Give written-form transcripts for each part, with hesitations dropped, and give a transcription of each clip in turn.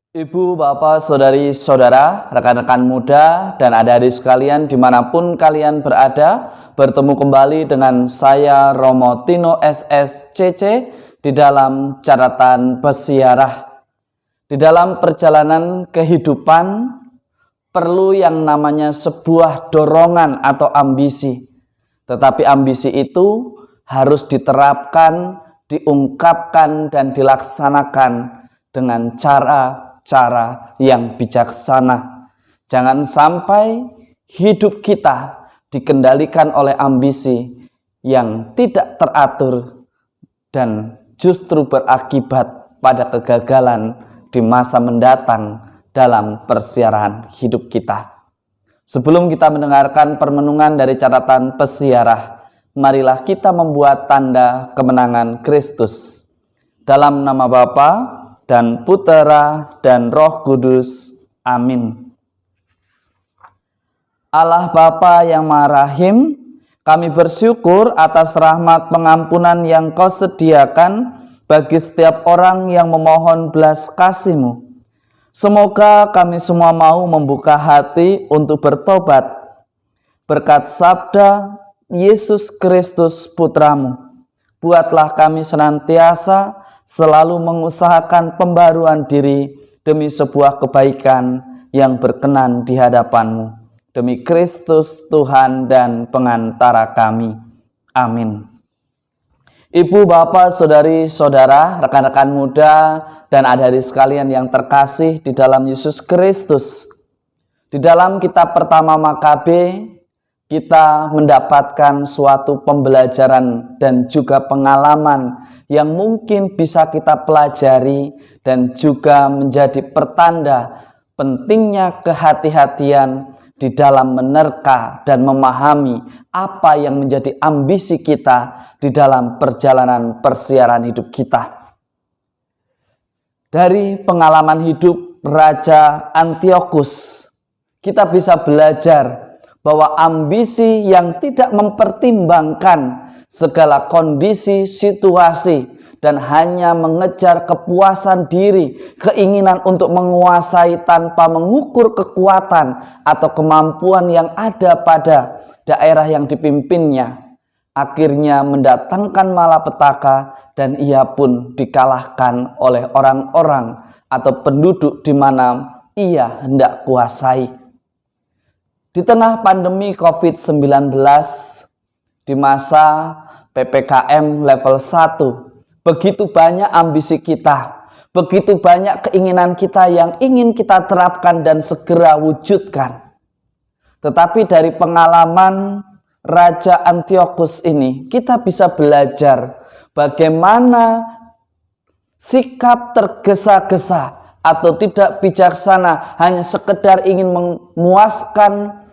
Ibu, bapak, saudari, saudara, rekan-rekan muda, dan adik-adik sekalian dimanapun kalian berada, bertemu kembali dengan saya Romo Tino SSCC di dalam catatan pesiarah. Di dalam perjalanan kehidupan perlu yang namanya sebuah dorongan atau ambisi. Tetapi ambisi itu harus diterapkan, diungkapkan, dan dilaksanakan dengan cara yang bijaksana. Jangan sampai hidup kita dikendalikan oleh ambisi yang tidak teratur dan justru berakibat pada kegagalan di masa mendatang dalam persiaran hidup kita. Sebelum kita mendengarkan permenungan dari catatan pesiarah, marilah kita membuat tanda kemenangan Kristus. Dalam nama Bapa dan Putera dan Roh Kudus. Amin. Allah Bapa yang Maha Rahim, kami bersyukur atas rahmat pengampunan yang Kau sediakan bagi setiap orang yang memohon belas kasih-Mu. Semoga kami semua mau membuka hati untuk bertobat berkat sabda Yesus Kristus Putra-Mu. Buatlah kami senantiasa selalu mengusahakan pembaruan diri demi sebuah kebaikan yang berkenan di hadapan-Mu. Demi Kristus Tuhan dan pengantara kami. Amin. Ibu, bapak, saudari, saudara, rekan-rekan muda, dan adik-adik sekalian yang terkasih di dalam Yesus Kristus. Di dalam kitab pertama Makabe, kita mendapatkan suatu pembelajaran dan juga pengalaman yang mungkin bisa kita pelajari dan juga menjadi pertanda pentingnya kehati-hatian di dalam menerka dan memahami apa yang menjadi ambisi kita di dalam perjalanan persiaran hidup kita. Dari pengalaman hidup Raja Antiochus, kita bisa belajar bahwa ambisi yang tidak mempertimbangkan segala kondisi, situasi, dan hanya mengejar kepuasan diri, keinginan untuk menguasai tanpa mengukur kekuatan atau kemampuan yang ada pada daerah yang dipimpinnya, akhirnya mendatangkan malapetaka dan ia pun dikalahkan oleh orang-orang atau penduduk di mana ia hendak kuasai. Di tengah pandemi COVID-19, di masa PPKM level 1, begitu banyak ambisi kita, begitu banyak keinginan kita yang ingin kita terapkan dan segera wujudkan. Tetapi dari pengalaman Raja Antiochus ini, kita bisa belajar bagaimana sikap tergesa-gesa atau tidak bijaksana hanya sekedar ingin memuaskan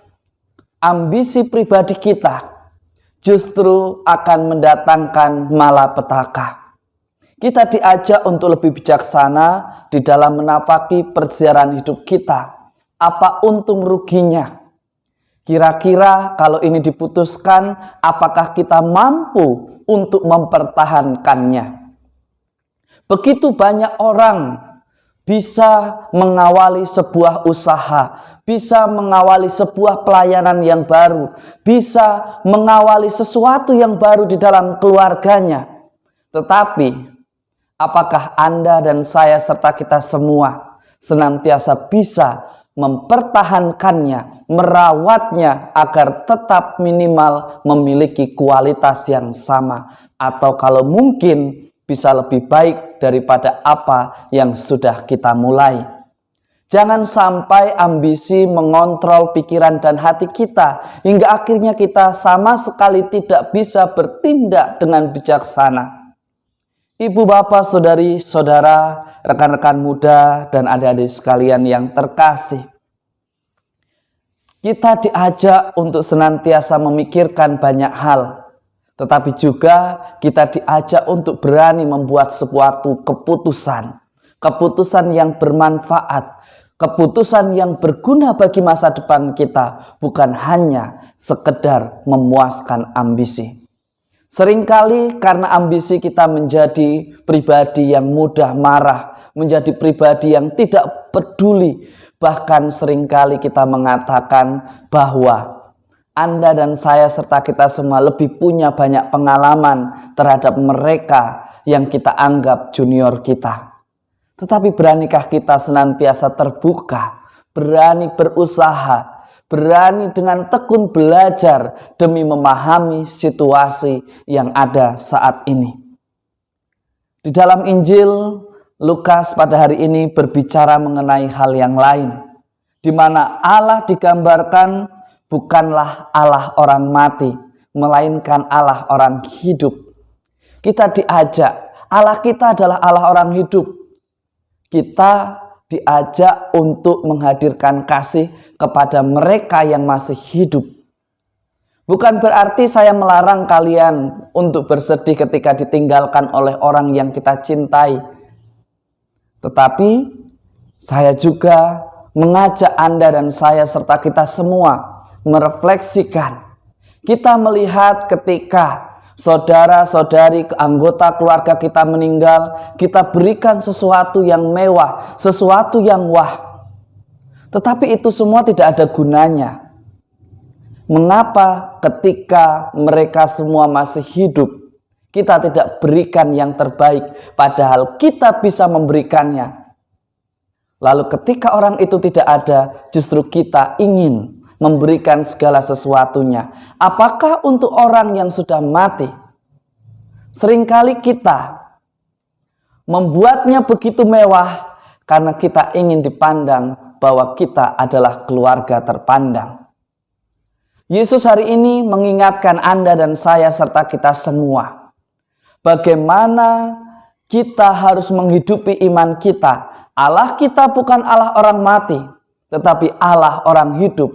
ambisi pribadi kita justru akan mendatangkan malapetaka. Kita diajak untuk lebih bijaksana di dalam menapaki persiaran hidup kita. Apa untung ruginya? Kira-kira kalau ini diputuskan, apakah kita mampu untuk mempertahankannya? Begitu banyak orang bisa mengawali sebuah usaha, bisa mengawali sebuah pelayanan yang baru, bisa mengawali sesuatu yang baru di dalam keluarganya. Tetapi, apakah Anda dan saya serta kita semua senantiasa bisa mempertahankannya, merawatnya agar tetap minimal memiliki kualitas yang sama, atau kalau mungkin bisa lebih baik daripada apa yang sudah kita mulai. Jangan sampai ambisi mengontrol pikiran dan hati kita hingga akhirnya kita sama sekali tidak bisa bertindak dengan bijaksana. Ibu, bapak, saudari, saudara, rekan-rekan muda, dan adik-adik sekalian yang terkasih, kita diajak untuk senantiasa memikirkan banyak hal. Tetapi juga kita diajak untuk berani membuat suatu keputusan. Keputusan yang bermanfaat. Keputusan yang berguna bagi masa depan kita. Bukan hanya sekedar memuaskan ambisi. Seringkali karena ambisi kita menjadi pribadi yang mudah marah, menjadi pribadi yang tidak peduli. Bahkan seringkali kita mengatakan bahwa Anda dan saya serta kita semua lebih punya banyak pengalaman terhadap mereka yang kita anggap junior kita. Tetapi beranikah kita senantiasa terbuka, berani berusaha, berani dengan tekun belajar demi memahami situasi yang ada saat ini. Di dalam Injil, Lukas pada hari ini berbicara mengenai hal yang lain, di mana Allah digambarkan bukanlah Allah orang mati, melainkan Allah orang hidup. Kita diajak, Allah kita adalah Allah orang hidup. Kita diajak untuk menghadirkan kasih kepada mereka yang masih hidup. Bukan berarti saya melarang kalian untuk bersedih ketika ditinggalkan oleh orang yang kita cintai. Tetapi saya juga mengajak Anda dan saya serta kita semua merefleksikan. Kita melihat ketika saudara-saudari, anggota keluarga kita meninggal, kita berikan sesuatu yang mewah, sesuatu yang wah. Tetapi itu semua tidak ada gunanya. Mengapa ketika mereka semua masih hidup, kita tidak berikan yang terbaik, padahal kita bisa memberikannya? Lalu ketika orang itu tidak ada, justru kita ingin memberikan segala sesuatunya. Apakah untuk orang yang sudah mati? Seringkali kita membuatnya begitu mewah karena kita ingin dipandang bahwa kita adalah keluarga terpandang. Yesus hari ini mengingatkan Anda dan saya serta kita semua bagaimana kita harus menghidupi iman kita. Allah kita bukan Allah orang mati, tetapi Allah orang hidup.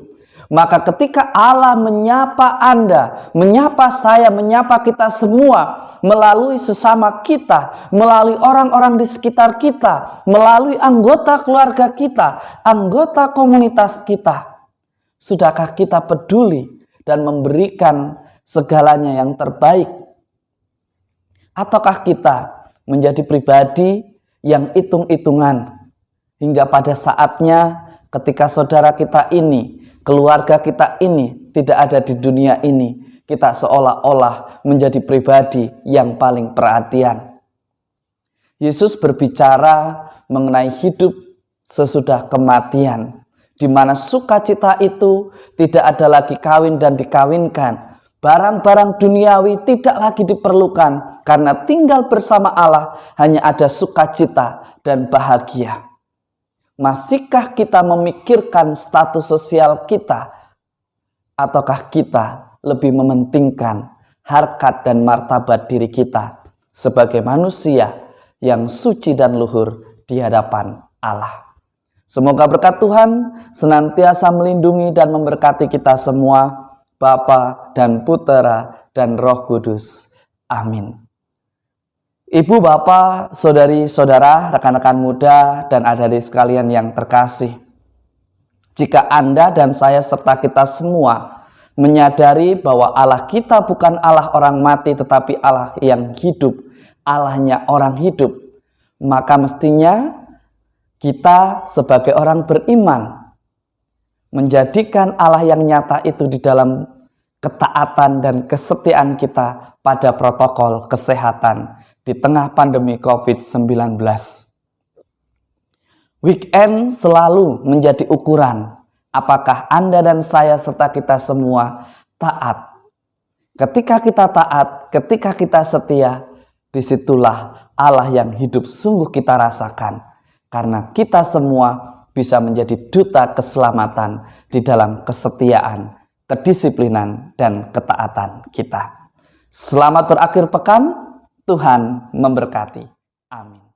Maka ketika Allah menyapa Anda, menyapa saya, menyapa kita semua melalui sesama kita, melalui orang-orang di sekitar kita, melalui anggota keluarga kita, anggota komunitas kita, sudahkah kita peduli dan memberikan segalanya yang terbaik? Ataukah kita menjadi pribadi yang hitung-hitungan hingga pada saatnya ketika saudara kita ini, keluarga kita ini tidak ada di dunia ini, kita seolah-olah menjadi pribadi yang paling perhatian? Yesus berbicara mengenai hidup sesudah kematian, di mana sukacita itu tidak ada lagi kawin dan dikawinkan. Barang-barang duniawi tidak lagi diperlukan, karena tinggal bersama Allah hanya ada sukacita dan bahagia. Masihkah kita memikirkan status sosial kita? Ataukah kita lebih mementingkan harkat dan martabat diri kita sebagai manusia yang suci dan luhur di hadapan Allah? Semoga berkat Tuhan senantiasa melindungi dan memberkati kita semua, Bapa dan Putera dan Roh Kudus. Amin. Ibu, Bapak, saudari-saudara, rekan-rekan muda, dan adik-adik sekalian yang terkasih, jika Anda dan saya serta kita semua menyadari bahwa Allah kita bukan Allah orang mati, tetapi Allah yang hidup, Allahnya orang hidup, maka mestinya kita sebagai orang beriman menjadikan Allah yang nyata itu di dalam ketaatan dan kesetiaan kita pada protokol kesehatan di tengah pandemi COVID-19. Weekend selalu menjadi ukuran apakah Anda dan saya serta kita semua taat. Ketika kita taat, ketika kita setia, disitulah Allah yang hidup sungguh kita rasakan. Karena kita semua bisa menjadi duta keselamatan di dalam kesetiaan, kedisiplinan, dan ketaatan kita. Selamat berakhir pekan, Tuhan memberkati. Amin.